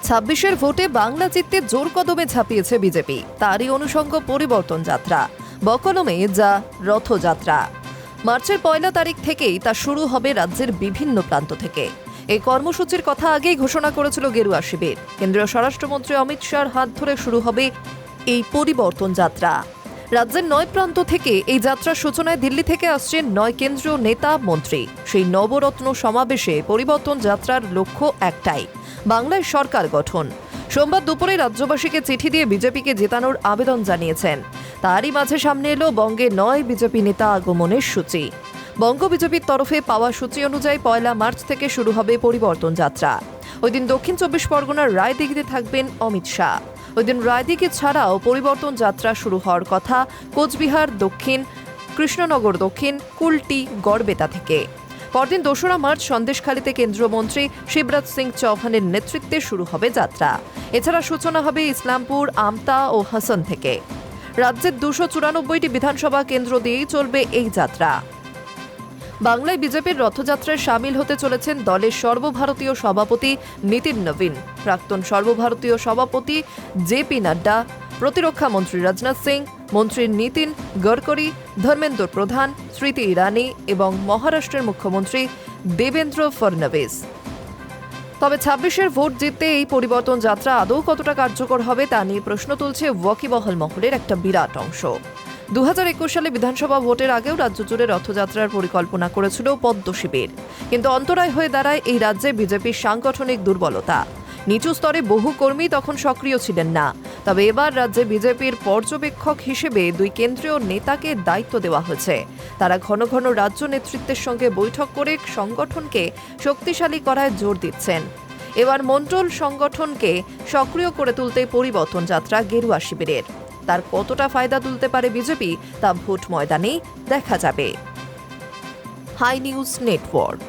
26-এর ভোটে বাংলা জিততে জোর কদমে ঝাঁপিয়েছে বিজেপি। তারই অনুষঙ্গ পরিবর্তন যাত্রা, বকলমে যা রথযাত্রা। মার্চের 1 তারিখ থেকেই তা শুরু হবে রাজ্যের বিভিন্ন প্রান্ত থেকে। এই কর্মসূচির কথা আগেই ঘোষণা করেছিল গেরুয়া শিবির। কেন্দ্রীয় স্বরাষ্ট্রমন্ত্রী অমিত শাহর হাত ধরে শুরু হবে এই পরিবর্তন যাত্রা। রাজ্যের 9 প্রান্ত থেকে এই যাত্রার সূচনায় দিল্লি থেকে আসছেন 9 কেন্দ্রীয় নেতা মন্ত্রী। সেই নবরত্ন সমাবেশে পরিবর্তন যাত্রার লক্ষ্য একটাই, বাংলায় সরকার গঠন। সোমবার দুপুরে রাজ্যবাসীকে চিঠি দিয়ে বিজেপিকে জেতানোর আবেদন জানিয়েছেন। তারই মাঝে সামনে এলো বঙ্গে 9 বিজেপি নেতা আগমনের সূচি। বঙ্গ বিজেপির তরফে পাওয়া সূচি অনুযায়ী 1 মার্চ থেকে শুরু হবে পরিবর্তন যাত্রা। ওই দিন দক্ষিণ 24 পরগনার রায়দিঘিতে থাকবেন অমিত শাহ। ওই দিন রায়দিঘি ছাড়াও পরিবর্তন যাত্রা শুরু হওয়ার কথা কোচবিহার দক্ষিণ, কৃষ্ণনগর দক্ষিণ, কুলটি, গড়বেতা থেকে। পরদিন 2 মার্চ সন্দেশখালীতে কেন্দ্রীয় মন্ত্রী শিবরাজ সিং চৌহানের নেতৃত্বে শুরু হবে যাত্রা। এছাড়া সূচনা হবে ইসলামপুর, আমতা ও হাসন থেকে। রাজ্যের 294টি বিধানসভা কেন্দ্র দিয়েই চলবে এই যাত্রা। বাংলায় বিজেপির রথযাত্রায় সামিল হতে চলেছেন দলের সর্বভারতীয় সভাপতি নীতিন নবীন, প্রাক্তন সর্বভারতীয় সভাপতি জেপি নাড্ডা, প্রতিরক্ষা মন্ত্রী রাজনাথ সিং, মন্ত্রী নীতিন গডকরি, ধর্মেন্দ্র প্রধান, স্মৃতি ইরানি এবং মহারাষ্ট্রের মুখ্যমন্ত্রী দেবেন্দ্র ফডনবিস। তবে 26-এর ভোট জিততে এই পরিবর্তন যাত্রা আদৌ কতটা কার্যকর হবে তা নিয়ে প্রশ্ন তুলছে ওয়াকিবহাল মহলের একটা বিরাট অংশ। 2021 সালে বিধানসভা ভোটের আগেও রাজ্য জুড়ে রথযাত্রার পরিকল্পনা করেছিল পদ্ম শিবির, কিন্তু অন্তরায় হয়ে দাঁড়ায় এই রাজ্যে বিজেপির সাংগঠনিক দুর্বলতা। নিচু স্তরে বহু কর্মী তখন সক্রিয় ছিলেন না। তবে এবার রাজ্যে বিজেপির পর্যবেক্ষক হিসেবে 2 কেন্দ্রীয় নেতাকে দায়িত্ব দেওয়া হয়েছে। তারা ঘন ঘন রাজ্য নেতৃত্বের সঙ্গে বৈঠক করে সংগঠনকে শক্তিশালী করায় জোর দিচ্ছেন। এবার মণ্ডল সংগঠনকে সক্রিয় করে তুলতে পরিবর্তন যাত্রা গেরুয়া শিবিরের। তার কতটা ফায়দা তুলতে পারে বিজেপি তা ভোট ময়দানেই দেখা যাবে। Hi news network.